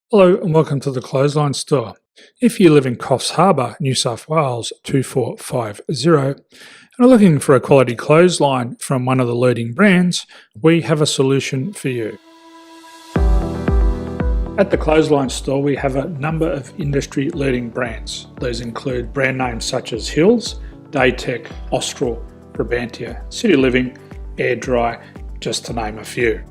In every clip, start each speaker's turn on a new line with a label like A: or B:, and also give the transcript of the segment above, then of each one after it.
A: Hello and welcome to the Clothesline Store. If you live in Coffs Harbour, New South Wales 2450 and are looking for a quality clothesline from one of the leading brands, we have a solution for you. At the Clothesline Store we have a number of industry leading brands. These include brand names such as Hills, Daytech, Austral, Brabantia, City Living, Air Dry, just to name a few.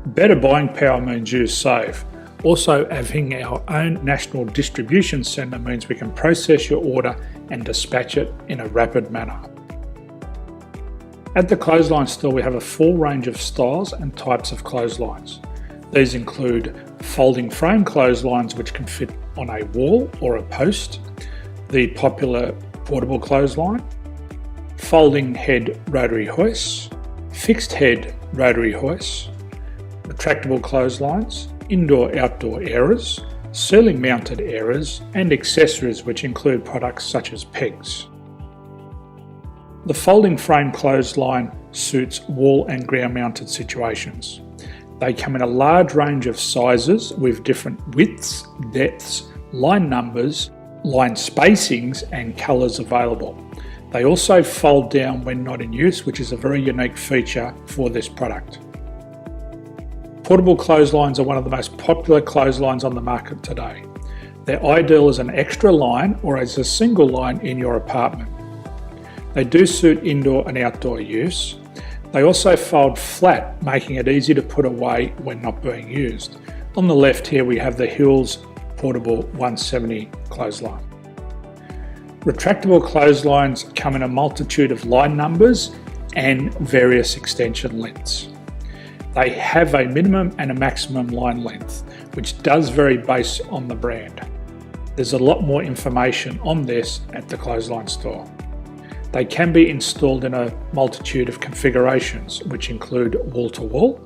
A: Better buying power means you save. Also, having our own national distribution centre means we can process your order and dispatch it in a rapid manner. At the Clothesline Store we have a full range of styles and types of clotheslines. These include folding frame clotheslines which can fit on a wall or a post, the popular portable clothesline, folding head rotary hoists, fixed head rotary hoists, retractable clotheslines, indoor-outdoor airers, ceiling mounted airers and accessories which include products such as pegs. The folding frame clothesline suits wall and ground mounted situations. They come in a large range of sizes with different widths, depths, line numbers, line spacings and colours available. They also fold down when not in use, which is a very unique feature for this product. Portable clotheslines are one of the most popular clotheslines on the market today. They're ideal as an extra line or as a single line in your apartment. They do suit indoor and outdoor use. They also fold flat, making it easy to put away when not being used. On the left here we have the Hills Portable 170 clothesline. Retractable clotheslines come in a multitude of line numbers and various extension lengths. They have a minimum and a maximum line length, which does vary based on the brand. There's a lot more information on this at the Clothesline Store. They can be installed in a multitude of configurations, which include wall-to-wall,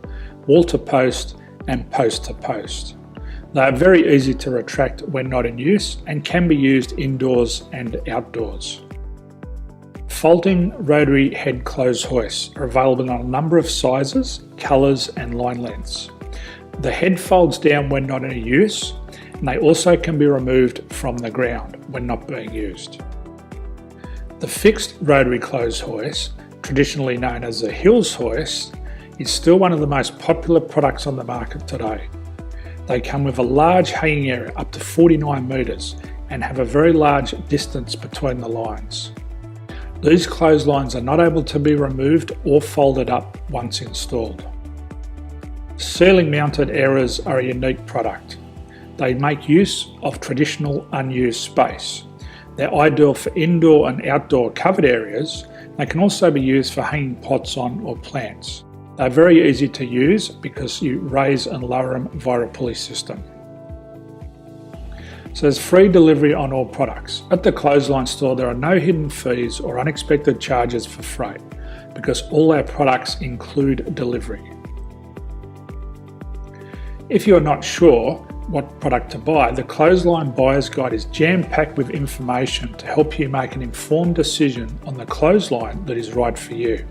A: wall-to-post and post-to-post. They are very easy to retract when not in use and can be used indoors and outdoors. Folding rotary head clothes hoists are available in a number of sizes, colours and line lengths. The head folds down when not in use, and they also can be removed from the ground when not being used. The fixed rotary clothes hoist, traditionally known as the Hills hoist, is still one of the most popular products on the market today. They come with a large hanging area up to 49 metres and have a very large distance between the lines. These clotheslines are not able to be removed or folded up once installed. Ceiling mounted airers are a unique product. They make use of traditional unused space. They're ideal for indoor and outdoor covered areas. They can also be used for hanging pots on or plants. They're very easy to use because you raise and lower them via a pulley system. So there's free delivery on all products. At the Clothesline Store there are no hidden fees or unexpected charges for freight because all our products include delivery. If you're not sure what product to buy, the Clothesline Buyer's Guide is jam-packed with information to help you make an informed decision on the clothesline that is right for you.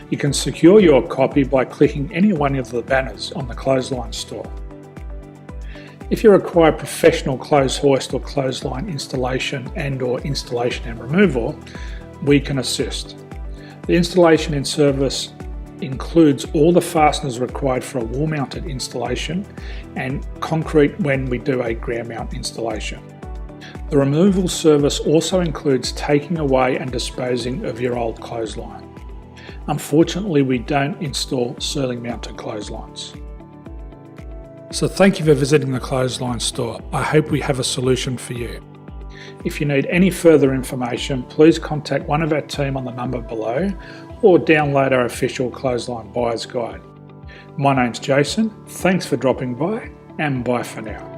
A: You can secure your copy by clicking any one of the banners on the Clothesline Store. If you require professional clothes hoist or clothesline installation and/or installation and removal, we can assist. The installation and service includes all the fasteners required for a wall-mounted installation and concrete when we do a ground mount installation. The removal service also includes taking away and disposing of your old clothesline. Unfortunately, we don't install ceiling mounted clotheslines. So thank you for visiting the Clothesline Store. I hope we have a solution for you. If you need any further information, please contact one of our team on the number below or download our official Clothesline Buyer's Guide. My name's Jason, thanks for dropping by and bye for now.